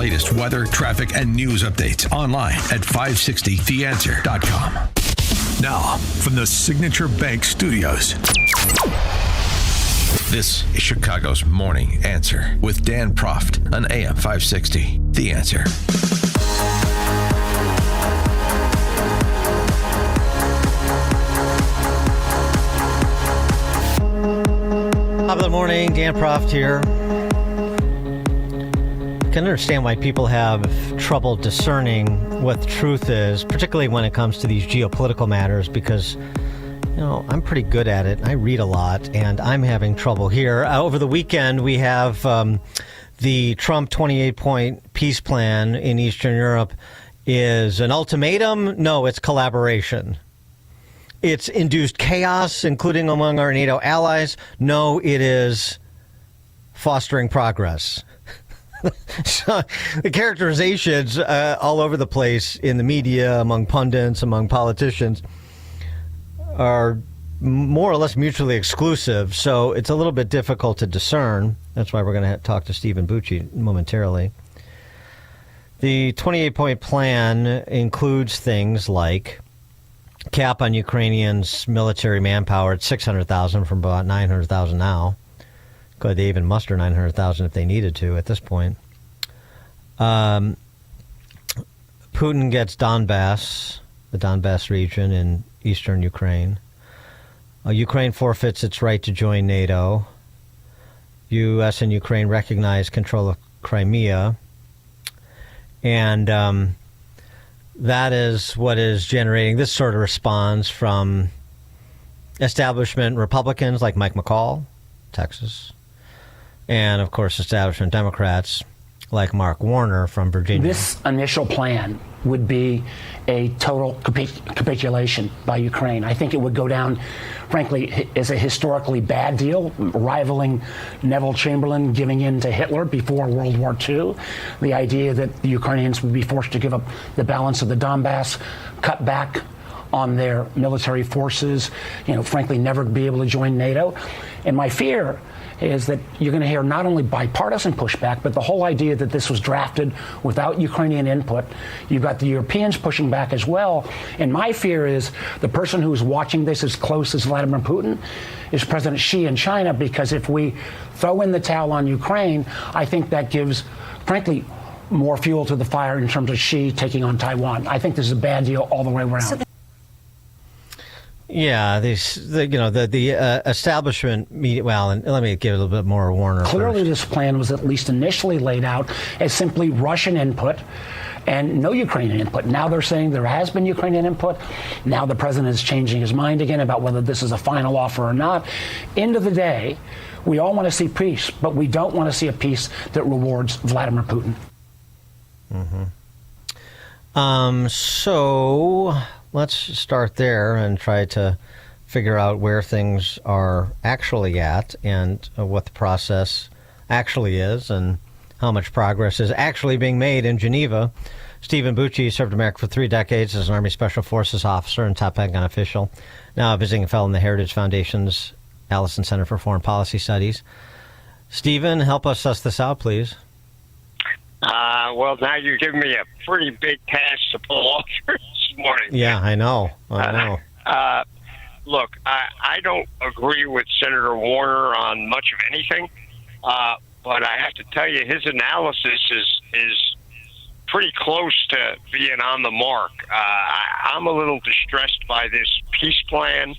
latest weather, traffic, and news updates online at 560theanswer.com. Now, from the Signature Bank Studios, this is Chicago's Morning Answer with Dan Proft on AM 560. The Answer. Top of the morning, Dan Proft here. I can understand why people have trouble discerning what the truth is, particularly when it comes to these geopolitical matters, because, you know, I'm pretty good at it. I read a lot, and I'm having trouble here. Over the weekend, we have the Trump 28-point peace plan in Eastern Europe is an ultimatum. No, it's collaboration. It's induced chaos, including among our NATO allies. No, it is fostering progress. So the characterizations all over the place in the media, among pundits, among politicians, are more or less mutually exclusive. So it's a little bit difficult to discern. That's why we're going to talk to Stephen Bucci momentarily. The 28-point plan includes things like cap on Ukrainians' military manpower at 600,000 from about 900,000 now. Could they even muster 900,000 if they needed to at this point? Putin gets Donbass, the Donbass region in eastern Ukraine. Ukraine forfeits its right to join NATO. U.S. and Ukraine recognize control of Crimea. And that is what is generating this sort of response from establishment Republicans like Mike McCall, Texas, and, of course, establishment Democrats like Mark Warner from Virginia. This initial plan would be a total capitulation by Ukraine. I think it would go down, frankly, as a historically bad deal, rivaling Neville Chamberlain giving in to Hitler before World War II. The idea that the Ukrainians would be forced to give up the balance of the Donbass, cut back on their military forces, frankly, never be able to join NATO. And my fear is that you're going to hear not only bipartisan pushback, but the whole idea that this was drafted without Ukrainian input. You've got the Europeans pushing back as well. And my fear is the person who's watching this as close as Vladimir Putin is President Xi in China, because if we throw in the towel on Ukraine, I think that gives, frankly, more fuel to the fire in terms of Xi taking on Taiwan. I think this is a bad deal all the way around. Yeah, the establishment media. Well, and let me give a little bit more Warner. Clearly, first. this plan was at least initially laid out as simply Russian input and no Ukrainian input. Now they're saying there has been Ukrainian input. Now the president is changing his mind again about whether this is a final offer or not. End of the day, we all want to see peace, but we don't want to see a peace that rewards Vladimir Putin. So let's start there and try to figure out where things are actually at and what the process actually is and how much progress is actually being made in Geneva. Stephen Bucci served America for 3 decades as an Army Special Forces officer and top Pentagon official, now a visiting fellow in the Heritage Foundation's Allison Center for Foreign Policy Studies. Stephen, help us suss this out, please. Well, now you're giving me a pretty big task to pull off this morning. Yeah, I know. Look, I don't agree with Senator Warner on much of anything, but I have to tell you his analysis is pretty close to being on the mark. I'm a little distressed by this peace plan.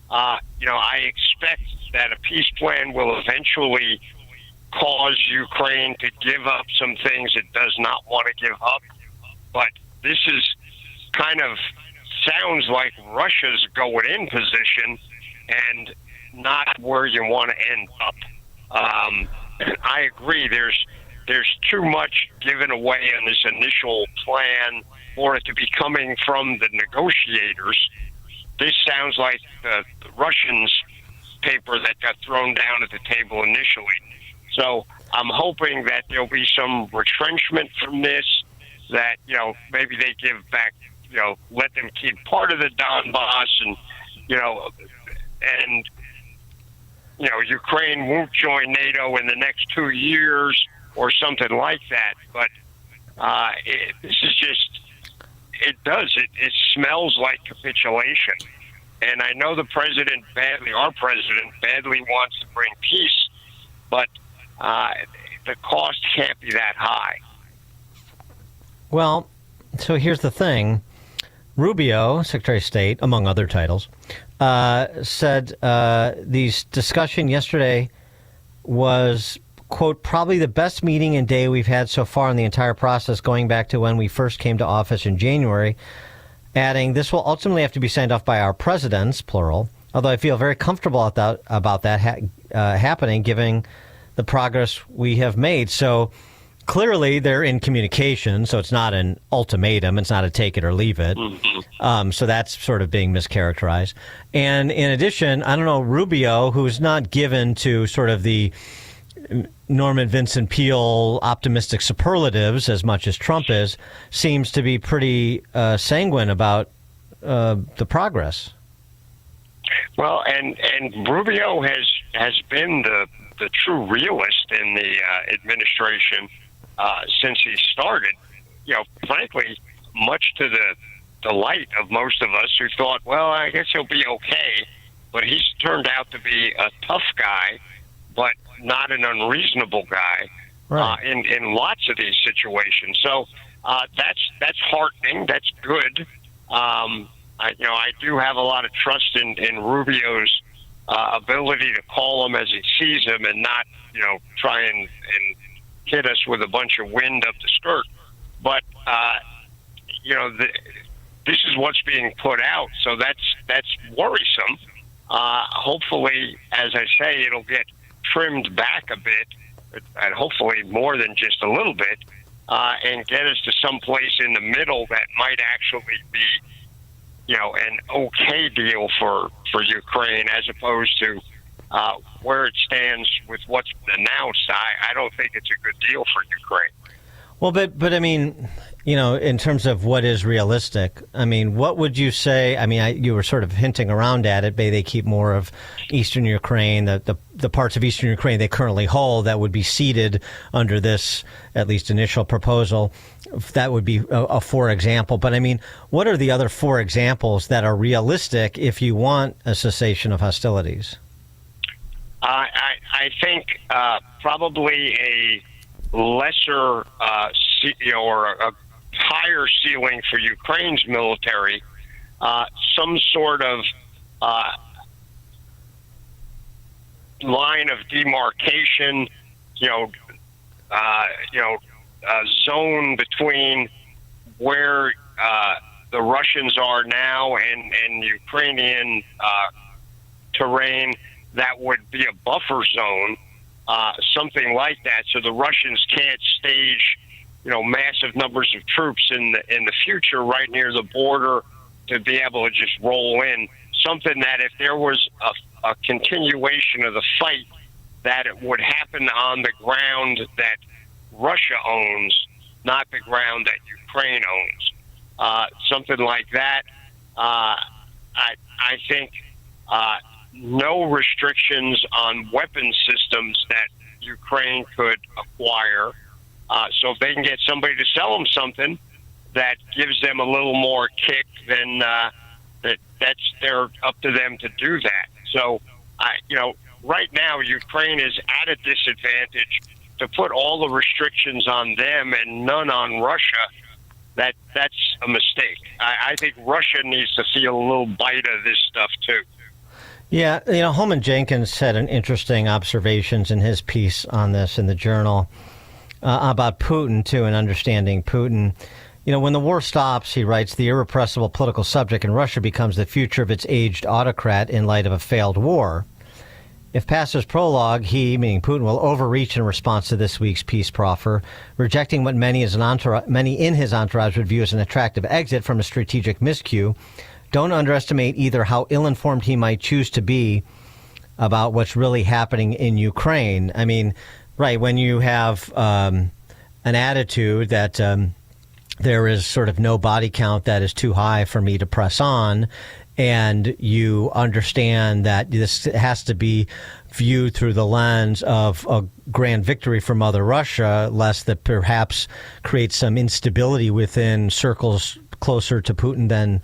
I expect that a peace plan will eventually cause Ukraine to give up some things it does not want to give up. But this is kind of sounds like Russia's going in position and not where you want to end up. I agree. There's too much given away in this initial plan for it to be coming from the negotiators. This sounds like the Russians' paper that got thrown down at the table initially. So I'm hoping that there'll be some retrenchment from this, that, maybe they give back, let them keep part of the Donbass and Ukraine won't join NATO in the next 2 years or something like that. But This is just, it does. It smells like capitulation. And I know our president badly wants to bring peace, but the cost can't be that high. Well, so here's the thing. Rubio, Secretary of State, among other titles, said the discussion yesterday was, quote, probably the best meeting and day we've had so far in the entire process, going back to when we first came to office in January, adding, this will ultimately have to be signed off by our presidents, plural, although I feel very comfortable about that happening, given the progress we have made. So clearly they're in communication, so it's not an ultimatum. It's not a take it or leave it. So that's sort of being mischaracterized. And in addition, I don't know, Rubio, who's not given to sort of the Norman Vincent Peale optimistic superlatives as much as Trump is, seems to be pretty sanguine about the progress. Well, and Rubio has been the true realist in the administration since he started. You know, frankly, much to the delight of most of us who thought, well, I guess he'll be okay. But he's turned out to be a tough guy, but not an unreasonable guy, right, in lots of these situations. So that's heartening. That's good. I do have a lot of trust in Rubio's ability to call him as he sees him and not, try and hit us with a bunch of wind up the skirt. But this is what's being put out, so that's worrisome. Hopefully, as I say, it'll get trimmed back a bit, and hopefully more than just a little bit, and get us to some place in the middle that might actually be, an okay deal for Ukraine, as opposed to where it stands with what's been announced. I don't think it's a good deal for Ukraine. Well, but I mean, in terms of what is realistic, I mean, what would you say? I mean, you were sort of hinting around at it. They keep more of eastern Ukraine, the parts of eastern Ukraine they currently hold that would be ceded under this, at least initial proposal. That would be a for example. But I mean, what are the other for examples that are realistic if you want a cessation of hostilities? I think probably a lesser, or a higher ceiling for Ukraine's military, some sort of line of demarcation, zone between where the Russians are now and Ukrainian terrain that would be a buffer zone. Something like that, so the Russians can't stage, massive numbers of troops in the future right near the border to be able to just roll in. Something that if there was a continuation of the fight, that it would happen on the ground that Russia owns, not the ground that Ukraine owns. Something like that. I think. No restrictions on weapon systems that Ukraine could acquire. So if they can get somebody to sell them something that gives them a little more kick, then they're up to them to do that. So, right now Ukraine is at a disadvantage. To put all the restrictions on them and none on Russia, that's a mistake. I think Russia needs to feel a little bite of this stuff too. Yeah, Holman Jenkins had an interesting observations in his piece on this in the Journal about Putin, too, and understanding Putin. When the war stops, he writes, the irrepressible political subject in Russia becomes the future of its aged autocrat in light of a failed war. If past his prologue, he, meaning Putin, will overreach in response to this week's peace proffer, rejecting what many in his entourage would view as an attractive exit from a strategic miscue. Don't underestimate either how ill-informed he might choose to be about what's really happening in Ukraine. I mean, right, when you have an attitude that there is sort of no body count that is too high for me to press on, and you understand that this has to be viewed through the lens of a grand victory for Mother Russia, lest that perhaps creates some instability within circles closer to Putin than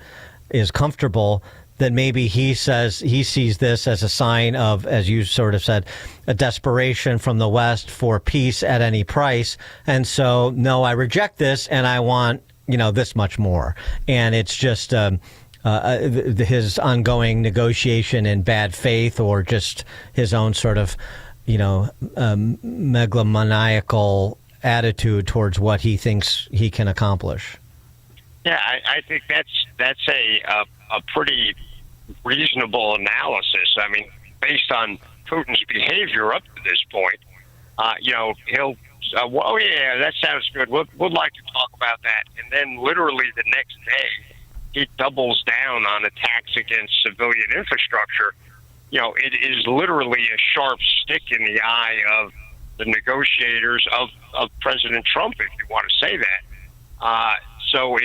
is comfortable, then maybe he sees this as a sign of, as you sort of said, a desperation from the West for peace at any price. And so, no, I reject this and I want, this much more. And it's just his ongoing negotiation in bad faith, or just his own sort of, megalomaniacal attitude towards what he thinks he can accomplish. Yeah, I think that's a pretty reasonable analysis. I mean, based on Putin's behavior up to this point, he'll, oh yeah, that sounds good. We'd like to talk about that, and then literally the next day, he doubles down on attacks against civilian infrastructure. It is literally a sharp stick in the eye of the negotiators of President Trump, if you want to say that. So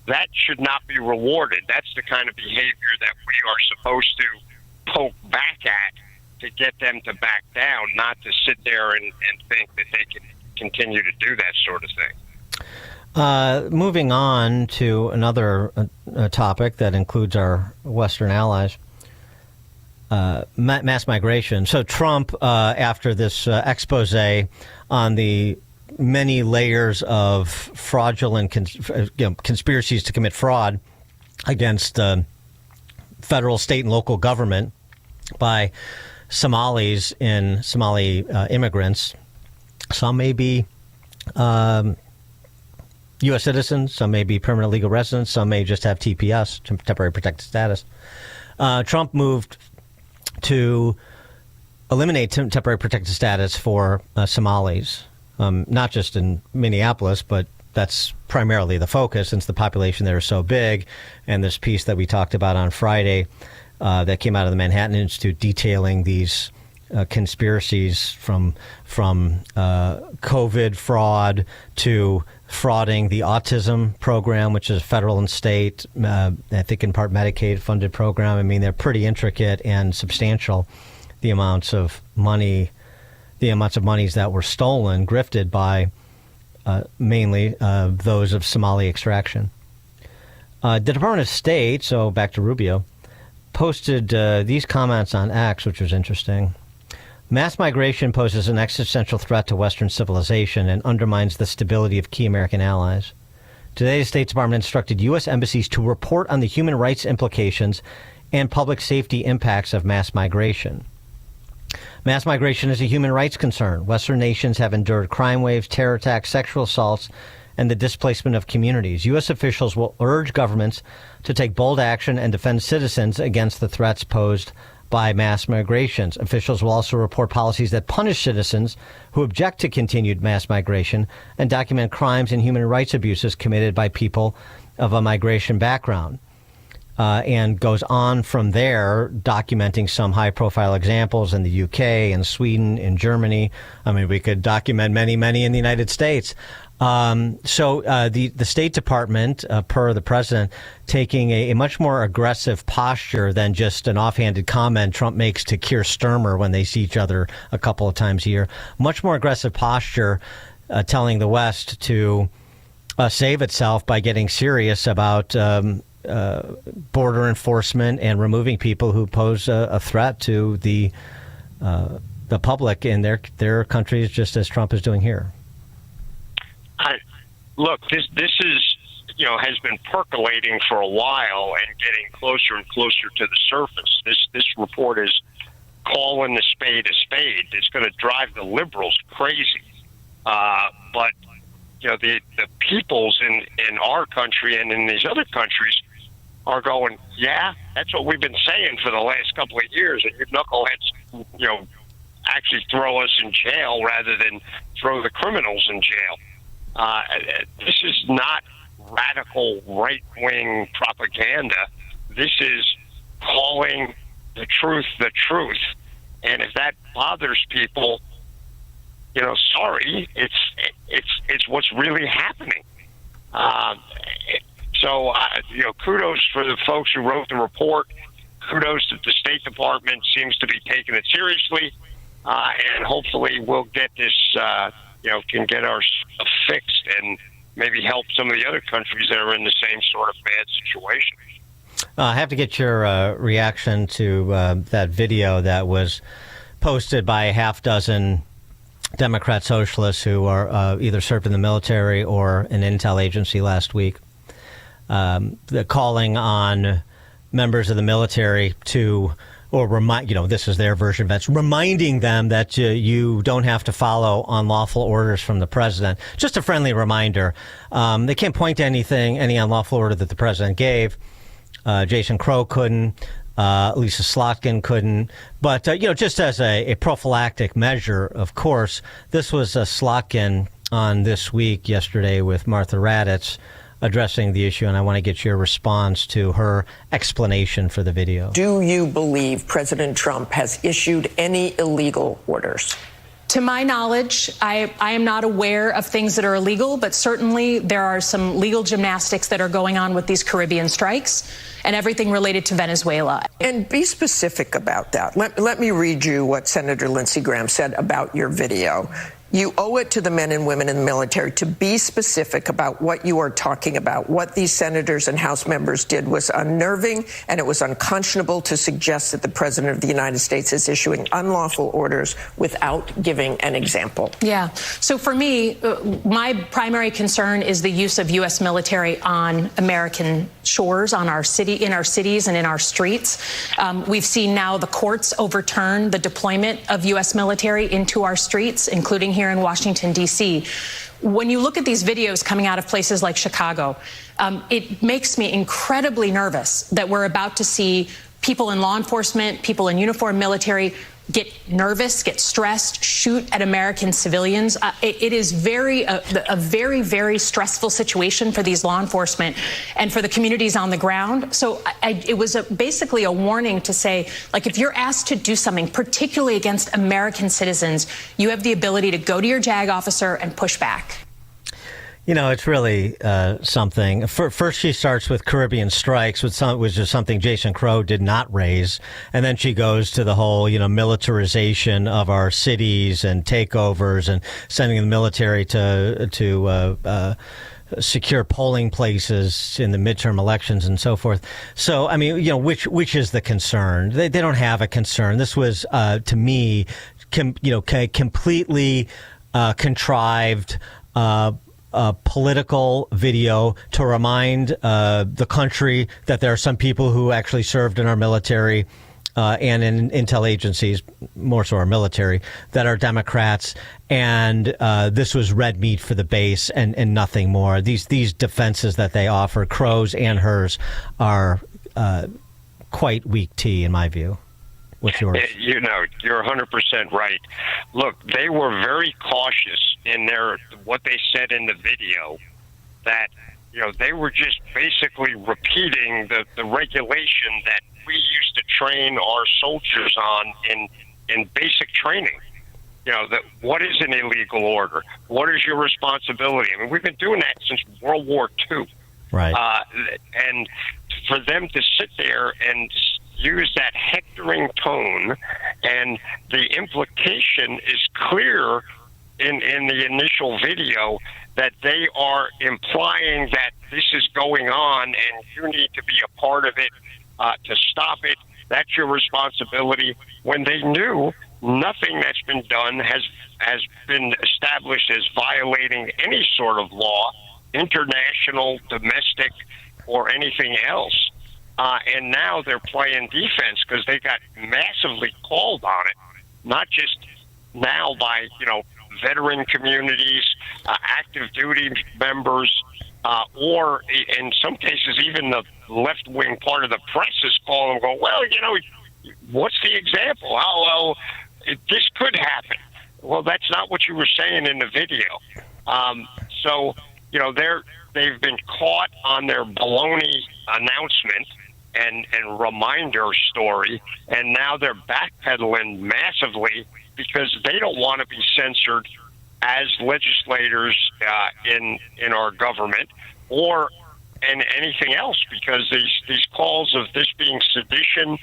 that should not be rewarded. That's the kind of behavior that we are supposed to poke back at to get them to back down, not to sit there and think that they can continue to do that sort of thing. Moving on to another topic that includes our Western allies, mass migration. So Trump, after this expose on the many layers of fraudulent conspiracies to commit fraud against federal, state, and local government by Somali immigrants. Some may be U.S. citizens, some may be permanent legal residents, some may just have TPS, temporary protected status. Trump moved to eliminate temporary protected status for Somalis, not just in Minneapolis, but that's primarily the focus since the population there is so big. And this piece that we talked about on Friday that came out of the Manhattan Institute detailing these conspiracies from COVID fraud to frauding the autism program, which is federal and state, I think in part Medicaid-funded program. I mean, they're pretty intricate and substantial, the amounts of monies that were stolen, grifted by mainly those of Somali extraction. The Department of State, so back to Rubio, posted these comments on X, which was interesting. Mass migration poses an existential threat to Western civilization and undermines the stability of key American allies. Today, the State Department instructed U.S. embassies to report on the human rights implications and public safety impacts of mass migration. Mass migration is a human rights concern. Western nations have endured crime waves, terror attacks, sexual assaults, and the displacement of communities. U.S. officials will urge governments to take bold action and defend citizens against the threats posed by mass migrations. Officials will also report policies that punish citizens who object to continued mass migration and document crimes and human rights abuses committed by people of a migration background. And goes on from there, documenting some high-profile examples in the UK and Sweden and Germany. I mean, we could document many, many in the United States. So the State Department, per the president, taking a much more aggressive posture than just an offhanded comment Trump makes to Keir Starmer when they see each other a couple of times a year. Much more aggressive posture, telling the West to save itself by getting serious about border enforcement and removing people who pose a threat to the public in their countries, just as Trump is doing here. Look, this is has been percolating for a while and getting closer and closer to the surface. This report is calling the spade a spade. It's going to drive the liberals crazy, but the peoples in our country and in these other countries are going, yeah, that's what we've been saying for the last couple of years, and you knuckleheads, actually throw us in jail rather than throw the criminals in jail. This is not radical right-wing propaganda. This is calling the truth. And if that bothers people, sorry, it's what's really happening. So, kudos for the folks who wrote the report. Kudos that the State Department seems to be taking it seriously, and hopefully we'll get this, can get our stuff fixed and maybe help some of the other countries that are in the same sort of bad situation. I have to get your reaction to that video that was posted by a half dozen Democrat socialists who are either served in the military or an intel agency last week. They're calling on members of the military to, or remind, this is their version of it, reminding them that you don't have to follow unlawful orders from the president. Just a friendly reminder. They can't point to any unlawful order that the president gave. Jason Crow couldn't. Lisa Slotkin couldn't. But, just as a prophylactic measure, of course, this was Slotkin on This Week yesterday with Martha Raddatz addressing the issue, and I want to get your response to her explanation for the video. Do you believe President Trump has issued any illegal orders? To my knowledge, I am not aware of things that are illegal, but certainly there are some legal gymnastics that are going on with these Caribbean strikes and everything related to Venezuela. And be specific about that. Let me read you what Senator Lindsey Graham said about your video. You owe it to the men and women in the military to be specific about what you are talking about. What these senators and House members did was unnerving, and it was unconscionable to suggest that the President of the United States is issuing unlawful orders without giving an example. Yeah. So for me, my primary concern is the use of U.S. military on American shores, in our cities and in our streets. We've seen now the courts overturn the deployment of U.S. military into our streets, including here in Washington, D.C. When you look at these videos coming out of places like Chicago, it makes me incredibly nervous that we're about to see people in law enforcement, people in uniform military get nervous, get stressed, shoot at American civilians. It is a very, very stressful situation for these law enforcement and for the communities on the ground. So it was basically a warning to say, if you're asked to do something, particularly against American citizens, you have the ability to go to your JAG officer and push back. It's really something. First, she starts with Caribbean strikes, which is something Jason Crow did not raise. And then she goes to the whole, militarization of our cities and takeovers and sending the military to secure polling places in the midterm elections and so forth. So, which is the concern? They don't have a concern. This was, to me, completely contrived, political video to remind the country that there are some people who actually served in our military and in intel agencies, more so our military, that are Democrats, and this was red meat for the base and nothing more. These defenses that they offer, Crow's and hers, are quite weak tea in my view. What's yours? You're 100% right. Look, they were very cautious in what they said in the video, that they were just basically repeating the regulation that we used to train our soldiers on in basic training. What is an illegal order? What is your responsibility? We've been doing that since World War II. Right. And for them to sit there and use that hectoring tone, and the implication is clear in the initial video that they are implying that this is going on and you need to be a part of it to stop it. That's your responsibility. When they knew nothing that's been done has been established as violating any sort of law, international, domestic, or anything else. And now they're playing defense because they got massively called on it, not just now by, veteran communities, active duty members, or in some cases, even the left-wing part of the press is calling and going, well, what's the example? This could happen. Well, that's not what you were saying in the video. So, they've been caught on their baloney announcement and reminder story, and now they're backpedaling massively because they don't want to be censored as legislators in our government, or and anything else, because these calls of this being sedition,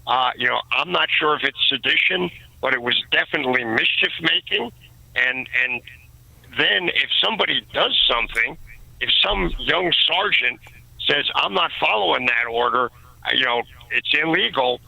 I'm not sure if it's sedition, but it was definitely mischief making. And then if somebody does something, if some young sergeant says, I'm not following that order, it's illegal,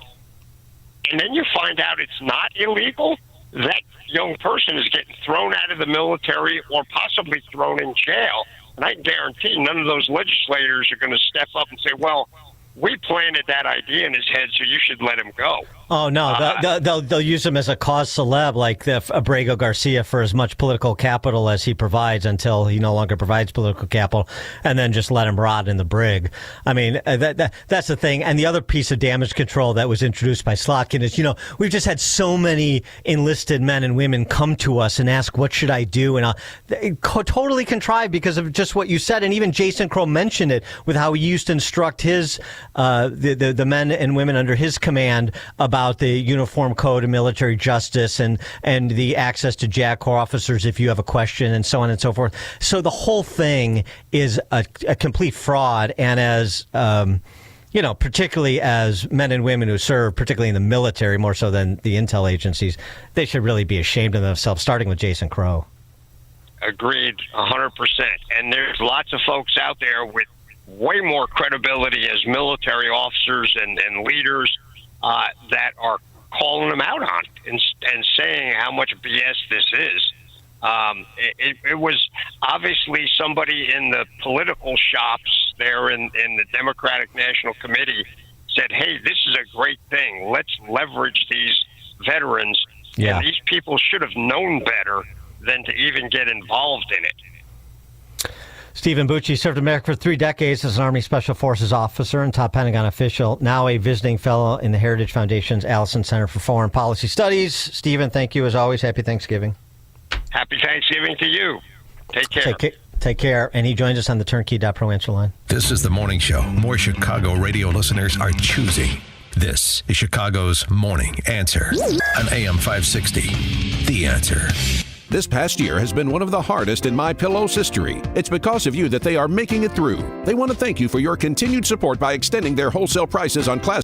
and then you find out it's not illegal, that young person is getting thrown out of the military or possibly thrown in jail. And I guarantee none of those legislators are going to step up and say, well, we planted that idea in his head, so you should let him go. Oh, no. They'll use him as a cause celeb, like Abrego Garcia, for as much political capital as he provides until he no longer provides political capital, and then just let him rot in the brig. I mean, that's the thing. And the other piece of damage control that was introduced by Slotkin is, we've just had so many enlisted men and women come to us and ask, what should I do? And totally contrived because of just what you said. And even Jason Crow mentioned it with how he used to instruct his the men and women under his command about the Uniform Code of Military Justice and the access to JAG Corps officers if you have a question, and so on and so forth. So the whole thing is a complete fraud. And as particularly as men and women who serve, particularly in the military, more so than the intel agencies, they should really be ashamed of themselves, starting with Jason Crow. Agreed, 100%. And there's lots of folks out there with way more credibility as military officers and leaders that are calling them out on it and saying how much BS this is. It was obviously somebody in the political shops there in the Democratic National Committee said, hey, this is a great thing. Let's leverage these veterans. Yeah. And these people should have known better than to even get involved in it. Stephen Bucci served America for 3 decades as an Army Special Forces officer and top Pentagon official, now a visiting fellow in the Heritage Foundation's Allison Center for Foreign Policy Studies. Stephen, thank you as always. Happy Thanksgiving. Happy Thanksgiving to you. Take care. Take care. And he joins us on the Turnkey.Pro answer line. This is the morning show more Chicago radio listeners are choosing. This is Chicago's Morning Answer on AM 560. The Answer. This past year has been one of the hardest in MyPillow's history. It's because of you that they are making it through. They want to thank you for your continued support by extending their wholesale prices on classic